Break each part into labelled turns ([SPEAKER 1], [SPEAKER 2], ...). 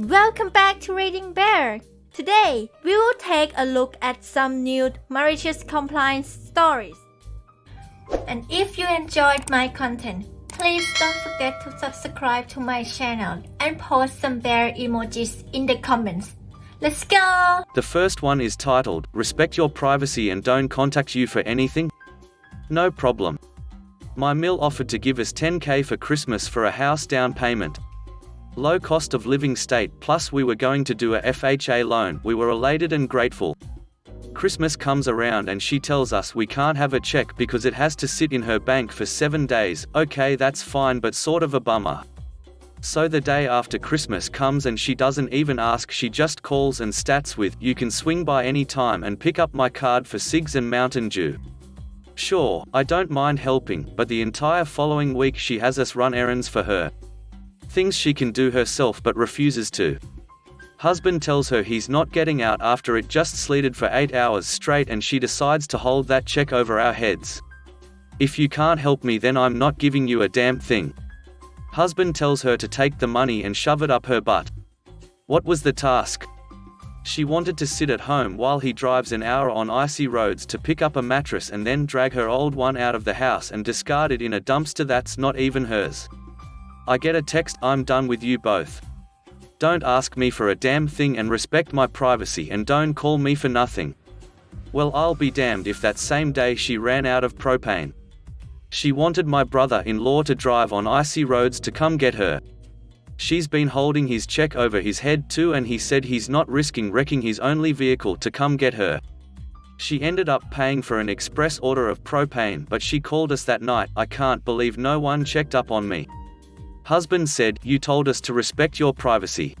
[SPEAKER 1] Welcome back to Reading Bear. Today, we will take a look at some new malicious compliance stories. And if you enjoyed my content, please don't forget to subscribe to my channel and post some bear emojis in the comments. Let's go!
[SPEAKER 2] The first one is titled, Respect Your Privacy and Don't Contact You for Anything? No problem. My mill offered to give us $10,000 for Christmas for a house down payment. Low cost of living state, plus we were going to do a FHA loan. We were elated and grateful. Christmas comes around and she tells us we can't have a check because it has to sit in her bank for 7 days. Okay, that's fine, but sort of a bummer. So the day after Christmas comes and she doesn't even ask, she just calls and stats with, "You can swing by any time and pick up my card for cigs and Mountain Dew." Sure, I don't mind helping, but the entire following week she has us run errands for her. Things she can do herself but refuses to. Husband tells her he's not getting out after it just sleeted for 8 hours straight and she decides to hold that check over our heads. "If you can't help me, then I'm not giving you a damn thing." Husband tells her to take the money and shove it up her butt. What was the task? She wanted to sit at home while he drives an hour on icy roads to pick up a mattress and then drag her old one out of the house and discard it in a dumpster that's not even hers. I get a text, "I'm done with you both. Don't ask me for a damn thing and respect my privacy and don't call me for nothing." Well, I'll be damned if that same day she ran out of propane. She wanted my brother-in-law to drive on icy roads to come get her. She's been holding his check over his head too, and he said he's not risking wrecking his only vehicle to come get her. She ended up paying for an express order of propane, but she called us that night. "I can't believe no one checked up on me." Husband said, "You told us to respect your privacy."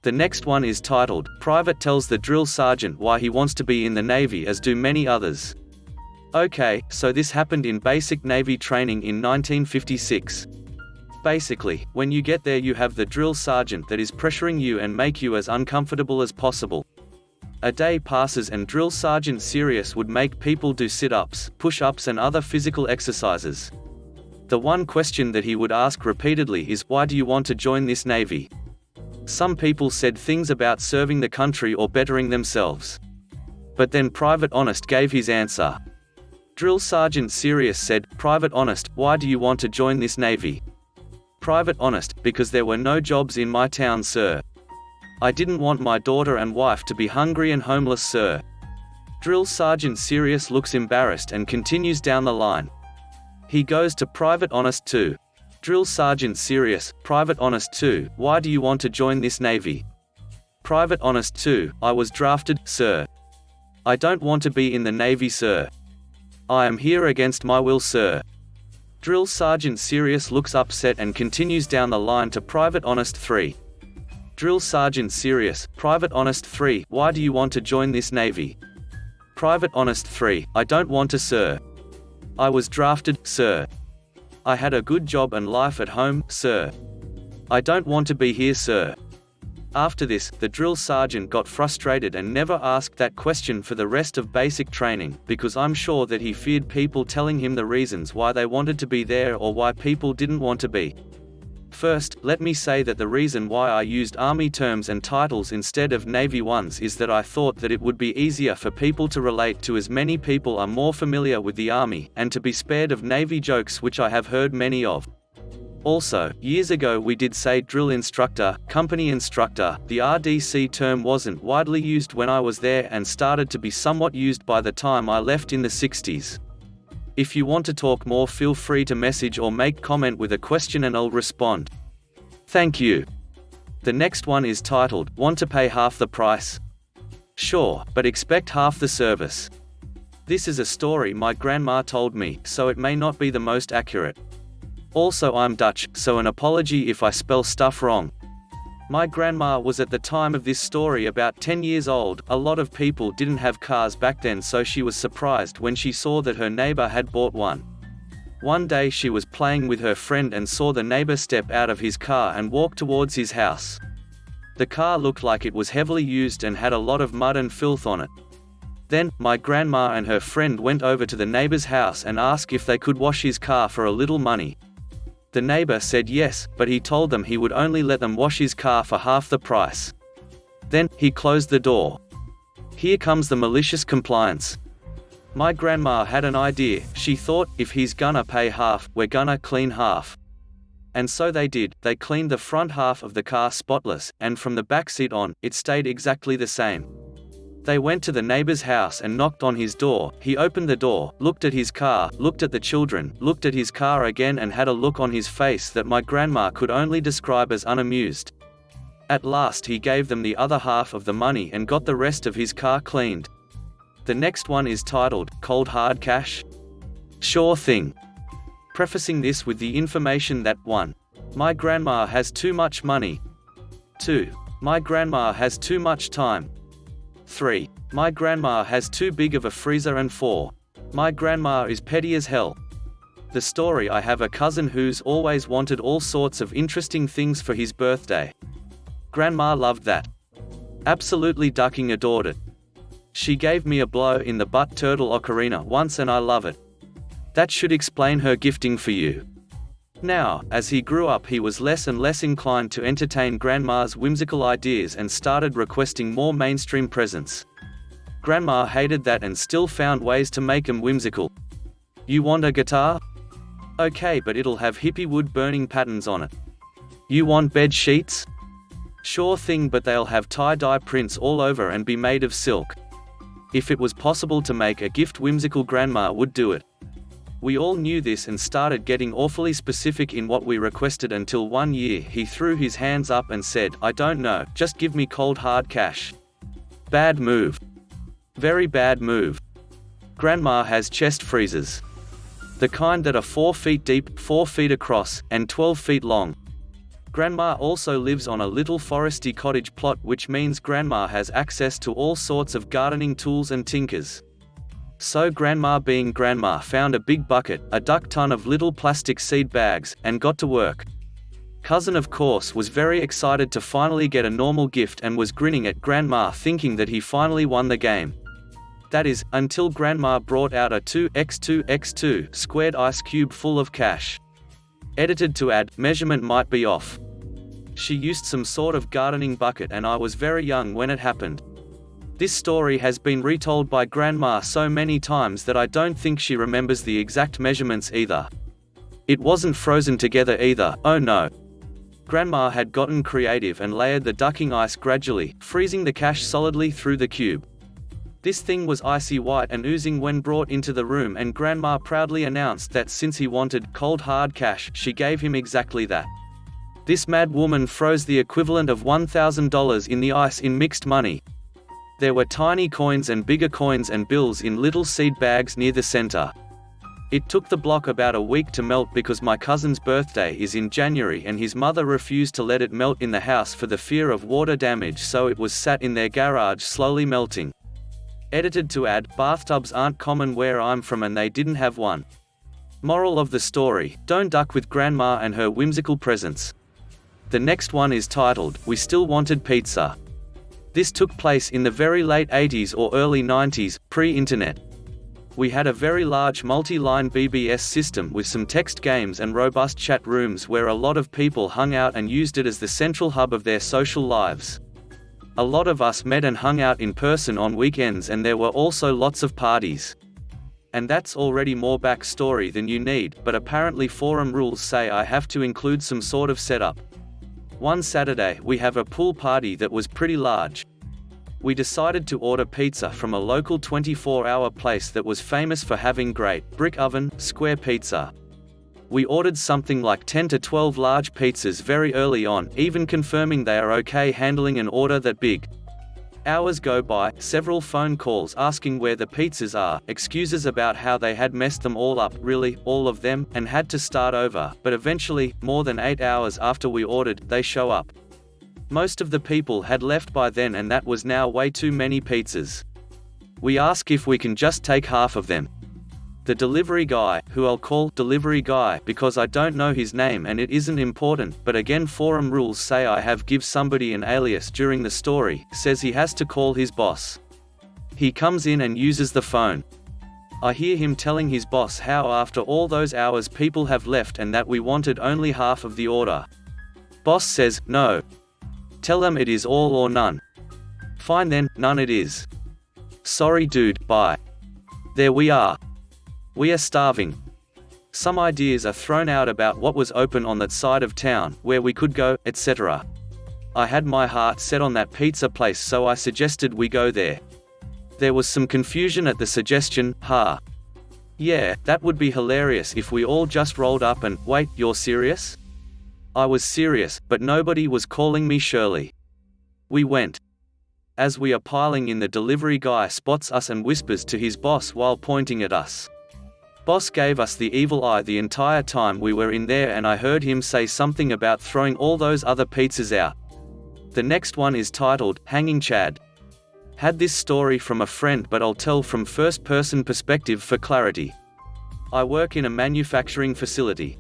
[SPEAKER 2] The next one is titled, Private Tells the Drill Sergeant Why He Wants to Be in the Navy, as do many others. Okay, so this happened in basic Navy training in 1956. Basically, when you get there you have the drill sergeant that is pressuring you and make you as uncomfortable as possible. A day passes and Drill Sergeant Sirius would make people do sit-ups, push-ups and other physical exercises. The one question that he would ask repeatedly is, "Why do you want to join this Navy?" Some people said things about serving the country or bettering themselves. But then Private Honest gave his answer. Drill Sergeant Sirius said, "Private Honest, why do you want to join this Navy?" Private Honest, "Because there were no jobs in my town, sir. I didn't want my daughter and wife to be hungry and homeless, sir." Drill Sergeant Sirius looks embarrassed and continues down the line. He goes to Private Honest 2. Drill Sergeant Sirius, "Private Honest 2, why do you want to join this Navy?" Private Honest 2, "I was drafted, sir. I don't want to be in the Navy, sir. I am here against my will, sir." Drill Sergeant Sirius looks upset and continues down the line to Private Honest 3. Drill Sergeant Sirius, "Private Honest 3, why do you want to join this Navy?" Private Honest 3, "I don't want to, sir. I was drafted, sir. I had a good job and life at home, sir. I don't want to be here, sir." After this, the drill sergeant got frustrated and never asked that question for the rest of basic training, because I'm sure that he feared people telling him the reasons why they wanted to be there or why people didn't want to be. First, let me say that the reason why I used Army terms and titles instead of Navy ones is that I thought that it would be easier for people to relate to, as many people are more familiar with the Army, and to be spared of Navy jokes, which I have heard many of. Also, years ago we did say drill instructor, company instructor. The RDC term wasn't widely used when I was there and started to be somewhat used by the time I left in the 60s. If you want to talk more, feel free to message or make comment with a question and I'll respond. Thank you. The next one is titled, Want to Pay Half the Price? Sure, but expect half the service. This is a story my grandma told me, so it may not be the most accurate. Also, I'm Dutch, so an apology if I spell stuff wrong. My grandma was at the time of this story about 10 years old. A lot of people didn't have cars back then, so she was surprised when she saw that her neighbor had bought one. One day she was playing with her friend and saw the neighbor step out of his car and walk towards his house. The car looked like it was heavily used and had a lot of mud and filth on it. Then, my grandma and her friend went over to the neighbor's house and asked if they could wash his car for a little money. The neighbor said yes, but he told them he would only let them wash his car for half the price. Then, he closed the door. Here comes the malicious compliance. My grandma had an idea. She thought, if he's gonna pay half, we're gonna clean half. And so they did. They cleaned the front half of the car spotless, and from the back seat on, it stayed exactly the same. They went to the neighbor's house and knocked on his door. He opened the door, looked at his car, looked at the children, looked at his car again, and had a look on his face that my grandma could only describe as unamused. At last he gave them the other half of the money and got the rest of his car cleaned. The next one is titled, Cold Hard Cash? Sure thing. Prefacing this with the information that 1. My grandma has too much money. 2. My grandma has too much time. 3. My grandma has too big of a freezer, and 4. My grandma is petty as hell. The story: I have a cousin who's always wanted all sorts of interesting things for his birthday. Grandma loved that. Absolutely ducking adored it. She gave me a blow in the butt turtle ocarina once and I love it. That should explain her gifting for you. Now, as he grew up, he was less and less inclined to entertain Grandma's whimsical ideas and started requesting more mainstream presents. Grandma hated that and still found ways to make him whimsical. You want a guitar? Okay, but it'll have hippie wood burning patterns on it. You want bed sheets? Sure thing, but they'll have tie-dye prints all over and be made of silk. If it was possible to make a gift whimsical, Grandma would do it. We all knew this and started getting awfully specific in what we requested until one year he threw his hands up and said, I don't know, just give me cold hard cash. Bad move. Very bad move. Grandma has chest freezers. The kind that are 4 feet deep, 4 feet across, and 12 feet long. Grandma also lives on a little foresty cottage plot, which means Grandma has access to all sorts of gardening tools and tinkers. So Grandma, being Grandma, found a big bucket, a ton of little plastic seed bags, and got to work. Cousin, of course, was very excited to finally get a normal gift and was grinning at Grandma, thinking that he finally won the game. That is, until Grandma brought out a 2x2x2 squared ice cube full of cash. Edited to add, measurement might be off. She used some sort of gardening bucket and I was very young when it happened. This story has been retold by Grandma so many times that I don't think she remembers the exact measurements either. It wasn't frozen together either, oh no. Grandma had gotten creative and layered the ducking ice gradually, freezing the cash solidly through the cube. This thing was icy white and oozing when brought into the room, and Grandma proudly announced that since he wanted cold hard cash, she gave him exactly that. This mad woman froze the equivalent of $1,000 in the ice in mixed money. There were tiny coins and bigger coins and bills in little seed bags near the center. It took the block about a week to melt because my cousin's birthday is in January and his mother refused to let it melt in the house for the fear of water damage, so it was sat in their garage slowly melting. Edited to add, bathtubs aren't common where I'm from and they didn't have one. Moral of the story: don't duck with Grandma and her whimsical presents. The next one is titled, We Still Wanted Pizza. This took place in the very late 80s or early 90s, pre-internet. We had a very large multi-line BBS system with some text games and robust chat rooms where a lot of people hung out and used it as the central hub of their social lives. A lot of us met and hung out in person on weekends, and there were also lots of parties. And that's already more backstory than you need, but apparently forum rules say I have to include some sort of setup. One Saturday, we have a pool party that was pretty large. We decided to order pizza from a local 24-hour place that was famous for having great, brick oven, square pizza. We ordered something like 10 to 12 large pizzas very early on, even confirming they are okay handling an order that big. Hours go by, several phone calls asking where the pizzas are, excuses about how they had messed them all up, really, all of them, and had to start over, but eventually, more than 8 hours after we ordered, they show up. Most of the people had left by then and that was now way too many pizzas. We ask if we can just take half of them. The delivery guy, who I'll call delivery guy because I don't know his name and it isn't important, but again forum rules say I have give somebody an alias during the story, says he has to call his boss. He comes in and uses the phone. I hear him telling his boss how after all those hours people have left and that we wanted only half of the order. Boss says, no. Tell them it is all or none. Fine then, none it is. Sorry dude, bye. There we are. We are starving. Some ideas are thrown out about what was open on that side of town, where we could go, etc. I had my heart set on that pizza place, so I suggested we go there. There was some confusion at the suggestion, Yeah, that would be hilarious if we all just rolled up and, wait, you're serious? I was serious, but nobody was calling me Shirley. We went. As we are piling in, the delivery guy spots us and whispers to his boss while pointing at us. Boss gave us the evil eye the entire time we were in there, and I heard him say something about throwing all those other pizzas out. The next one is titled, Hanging Chad. Had this story from a friend, but I'll tell from first-person perspective for clarity. I work in a manufacturing facility.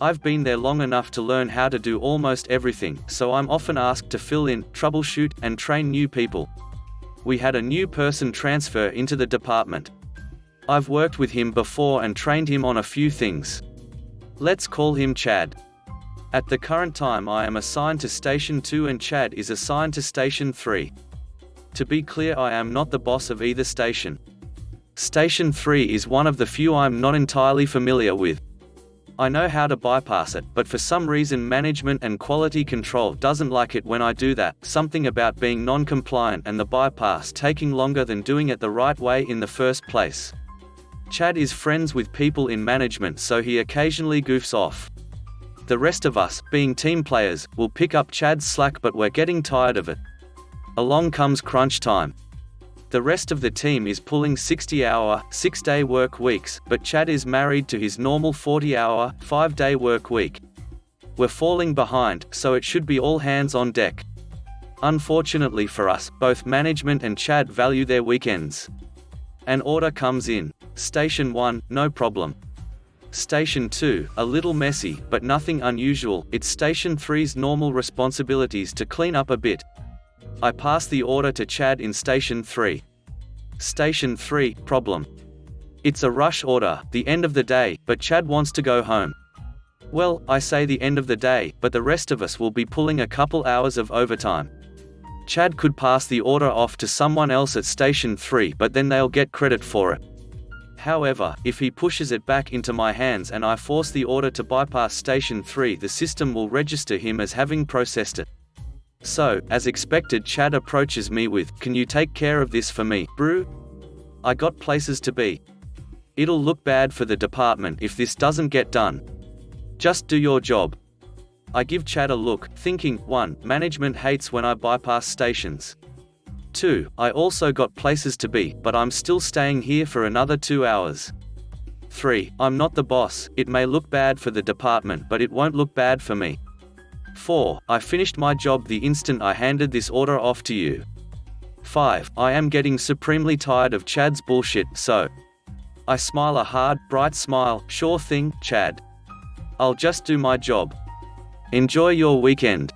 [SPEAKER 2] I've been there long enough to learn how to do almost everything, so I'm often asked to fill in, troubleshoot, and train new people. We had a new person transfer into the department. I've worked with him before and trained him on a few things. Let's call him Chad. At the current time I am assigned to Station 2 and Chad is assigned to Station 3. To be clear, I am not the boss of either station. Station 3 is one of the few I'm not entirely familiar with. I know how to bypass it, but for some reason management and quality control doesn't like it when I do that, something about being non-compliant and the bypass taking longer than doing it the right way in the first place. Chad is friends with people in management, so he occasionally goofs off. The rest of us, being team players, will pick up Chad's slack, but we're getting tired of it. Along comes crunch time. The rest of the team is pulling 60-hour, 6-day work weeks, but Chad is married to his normal 40-hour, 5-day work week. We're falling behind, so it should be all hands on deck. Unfortunately for us, both management and Chad value their weekends. An order comes in. Station 1, no problem. Station 2, a little messy, but nothing unusual. It's Station 3's normal responsibilities to clean up a bit. I pass the order to Chad in Station 3. Station 3, problem. It's a rush order, the end of the day, but Chad wants to go home. Well, I say the end of the day, but the rest of us will be pulling a couple hours of overtime. Chad could pass the order off to someone else at Station 3, but then they'll get credit for it. However, if he pushes it back into my hands and I force the order to bypass Station 3, the system will register him as having processed it. So, as expected, Chad approaches me with, "Can you take care of this for me, bro? I got places to be. It'll look bad for the department if this doesn't get done. Just do your job." I give Chad a look, thinking, 1. Management hates when I bypass stations. 2. I also got places to be, but I'm still staying here for another 2 hours. 3. I'm not the boss, it may look bad for the department, but it won't look bad for me. 4. I finished my job the instant I handed this order off to you. 5. I am getting supremely tired of Chad's bullshit, so. I smile a hard, bright smile, "Sure thing, Chad. I'll just do my job. Enjoy your weekend."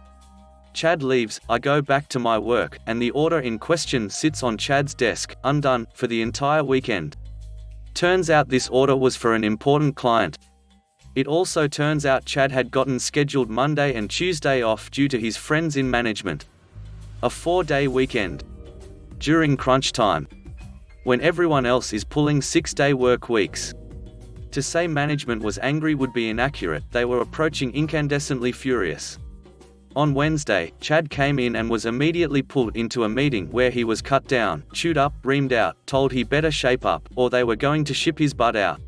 [SPEAKER 2] Chad leaves, I go back to my work, and the order in question sits on Chad's desk, undone, for the entire weekend. Turns out this order was for an important client. It also turns out Chad had gotten scheduled Monday and Tuesday off due to his friends in management. A 4-day weekend. During crunch time. When everyone else is pulling 6-day work weeks. To say management was angry would be inaccurate, they were approaching incandescently furious. On Wednesday, Chad came in and was immediately pulled into a meeting where he was cut down, chewed up, reamed out, told he better shape up, or they were going to ship his butt out.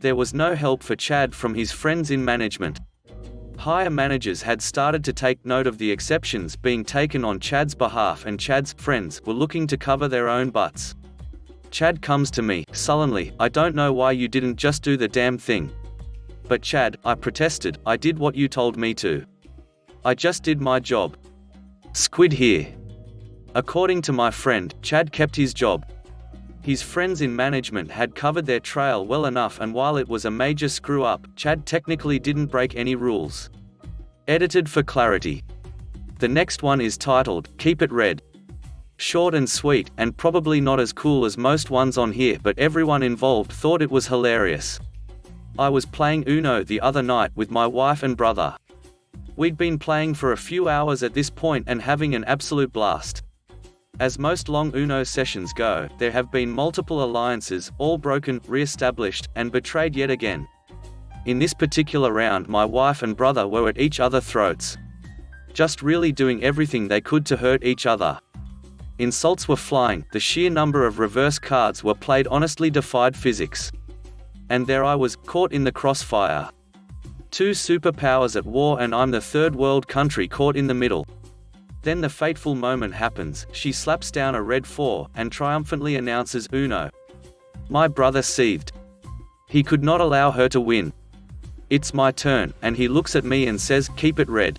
[SPEAKER 2] There was no help for Chad from his friends in management. Higher managers had started to take note of the exceptions being taken on Chad's behalf, and Chad's friends were looking to cover their own butts. Chad comes to me, sullenly, "I don't know why you didn't just do the damn thing." "But Chad," I protested, "I did what you told me to. I just did my job." Squid here. According to my friend, Chad kept his job. His friends in management had covered their trail well enough, and while it was a major screw-up, Chad technically didn't break any rules. Edited for clarity. The next one is titled, "Keep It Red." Short and sweet, and probably not as cool as most ones on here, but everyone involved thought it was hilarious. I was playing Uno the other night with my wife and brother. We'd been playing for a few hours at this point and having an absolute blast. As most long Uno sessions go, there have been multiple alliances, all broken, re-established, and betrayed yet again. In this particular round, my wife and brother were at each other's throats. Just really doing everything they could to hurt each other. Insults were flying, the sheer number of reverse cards were played honestly defied physics. And there I was, caught in the crossfire. Two superpowers at war and I'm the third world country caught in the middle. Then the fateful moment happens, she slaps down a red 4, and triumphantly announces Uno. My brother seethed. He could not allow her to win. It's my turn, and he looks at me and says, keep it red.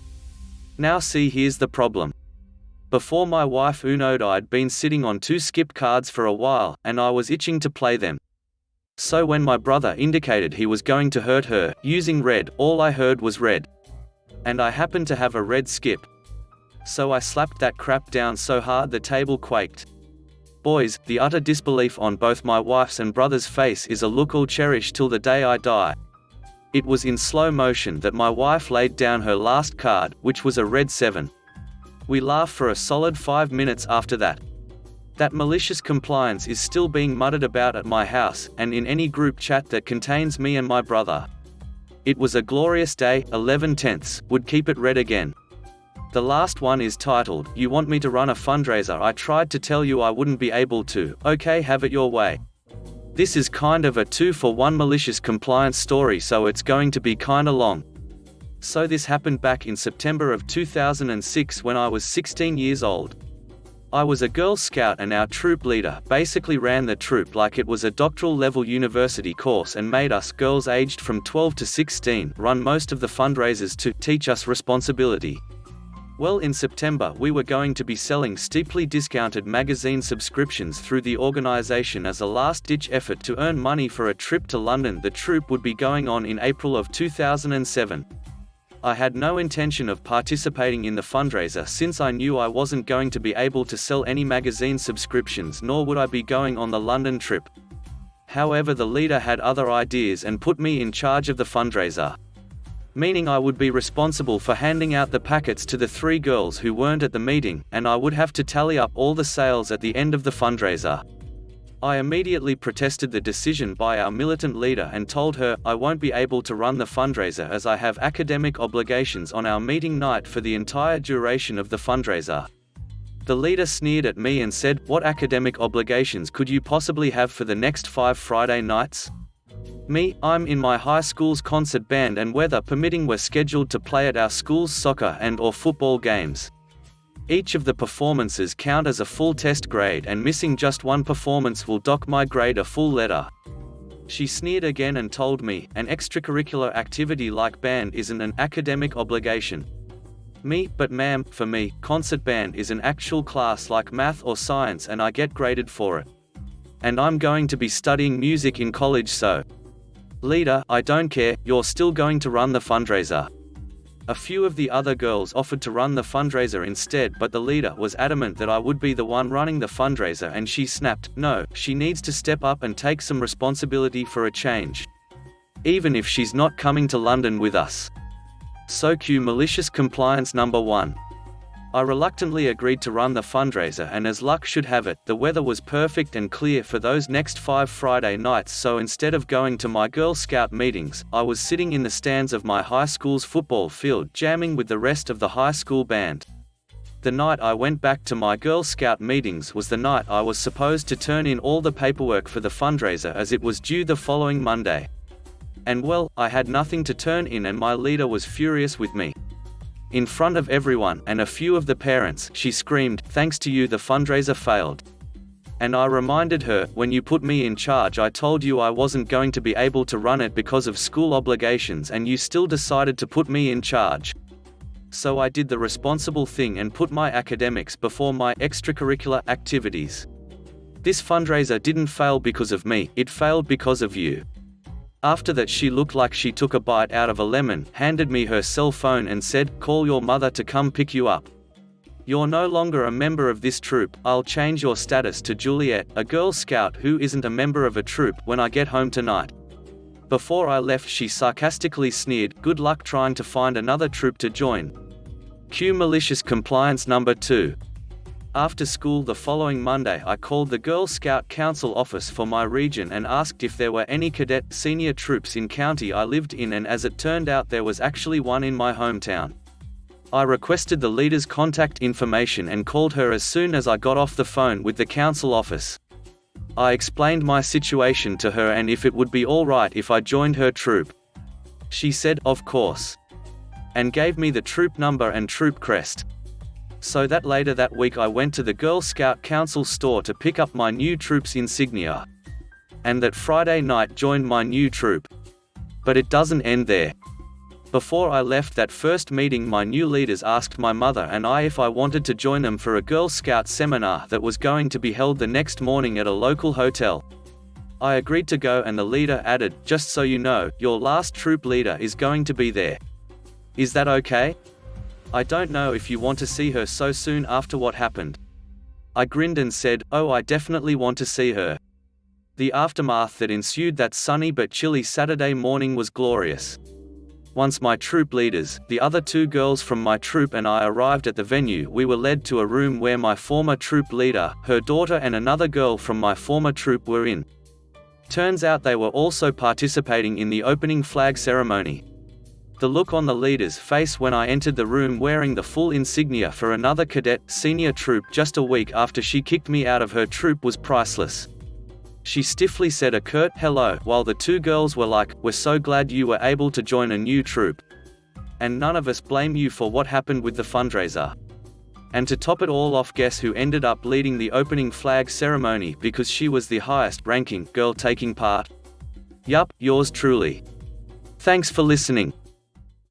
[SPEAKER 2] Now see, here's the problem. Before my wife Uno'd, I'd been sitting on 2 skip cards for a while, and I was itching to play them. So when my brother indicated he was going to hurt her, using red, all I heard was red. And I happened to have a red skip. So I slapped that crap down so hard the table quaked. Boys, the utter disbelief on both my wife's and brother's face is a look I'll cherish till the day I die. It was in slow motion that my wife laid down her last card, which was a red 7. We laughed for a solid 5 minutes after that. That malicious compliance is still being muttered about at my house, and in any group chat that contains me and my brother. It was a glorious day, 11/10, would keep it red again. The last one is titled, You Want Me to Run a Fundraiser? I tried to tell you I wouldn't be able to, okay, have it your way. This is kind of a 2-for-1 malicious compliance story, so it's going to be kinda long. So this happened back in September of 2006 when I was 16 years old. I was a Girl Scout and our troop leader basically ran the troop like it was a doctoral level university course and made us girls aged from 12 to 16 run most of the fundraisers to teach us responsibility. Well, in September we were going to be selling steeply discounted magazine subscriptions through the organization as a last-ditch effort to earn money for a trip to London the troop would be going on in April of 2007. I had no intention of participating in the fundraiser since I knew I wasn't going to be able to sell any magazine subscriptions, nor would I be going on the London trip. However, the leader had other ideas and put me in charge of the fundraiser. Meaning I would be responsible for handing out the packets to the 3 girls who weren't at the meeting, and I would have to tally up all the sales at the end of the fundraiser. I immediately protested the decision by our militant leader and told her I won't be able to run the fundraiser as I have academic obligations on our meeting night for the entire duration of the fundraiser. The leader sneered at me and said, what academic obligations could you possibly have for the next 5 Friday nights? Me, I'm in my high school's concert band and weather permitting we're scheduled to play at our school's soccer and/or football games. Each of the performances count as a full test grade and missing just one performance will dock my grade a full letter. She sneered again and told me, an extracurricular activity like band isn't an academic obligation. Me, but ma'am, for me, concert band is an actual class like math or science and I get graded for it. And I'm going to be studying music in college, so. Leader, I don't care, you're still going to run the fundraiser. A few of the other girls offered to run the fundraiser instead, but the leader was adamant that I would be the one running the fundraiser and she snapped, no, she needs to step up and take some responsibility for a change. Even if she's not coming to London with us. So cue malicious compliance number 1. I reluctantly agreed to run the fundraiser and as luck should have it, the weather was perfect and clear for those next 5 Friday nights, so instead of going to my Girl Scout meetings, I was sitting in the stands of my high school's football field jamming with the rest of the high school band. The night I went back to my Girl Scout meetings was the night I was supposed to turn in all the paperwork for the fundraiser as it was due the following Monday. And well, I had nothing to turn in and my leader was furious with me. In front of everyone and a few of the parents, she screamed, thanks to you the fundraiser failed. And I reminded her, when you put me in charge I told you I wasn't going to be able to run it because of school obligations and you still decided to put me in charge. So I did the responsible thing and put my academics before my extracurricular activities. This fundraiser didn't fail because of me, it failed because of you. After that she looked like she took a bite out of a lemon, handed me her cell phone and said, call your mother to come pick you up. You're no longer a member of this troop. I'll change your status to Juliette, a Girl Scout who isn't a member of a troop, when I get home tonight." Before I left, she sarcastically sneered, "Good luck trying to find another troop to join." Cue Malicious Compliance number 2. After school the following Monday, I called the Girl Scout Council office for my region and asked if there were any cadet senior troops in county I lived in, and as it turned out there was actually one in my hometown. I requested the leader's contact information and called her as soon as I got off the phone with the council office. I explained my situation to her and if it would be alright if I joined her troop. She said, "Of course," and gave me the troop number and troop crest. So that later that week I went to the Girl Scout Council store to pick up my new troop's insignia. And that Friday night joined my new troop. But it doesn't end there. Before I left that first meeting, my new leaders asked my mother and I if I wanted to join them for a Girl Scout seminar that was going to be held the next morning at a local hotel. I agreed to go, and the leader added, "Just so you know, your last troop leader is going to be there. Is that okay? I don't know if you want to see her so soon after what happened." I grinned and said, "Oh, I definitely want to see her." The aftermath that ensued that sunny but chilly Saturday morning was glorious. Once my troop leaders, the other 2 girls from my troop, and I arrived at the venue, we were led to a room where my former troop leader, her daughter and another girl from my former troop were in. Turns out they were also participating in the opening flag ceremony. The look on the leader's face when I entered the room wearing the full insignia for another cadet senior troop just a week after she kicked me out of her troop was priceless. She stiffly said a curt hello, while the 2 girls were like, "We're so glad you were able to join a new troop. And none of us blame you for what happened with the fundraiser." And to top it all off, guess who ended up leading the opening flag ceremony because she was the highest ranking girl taking part? Yup, yours truly. Thanks for listening.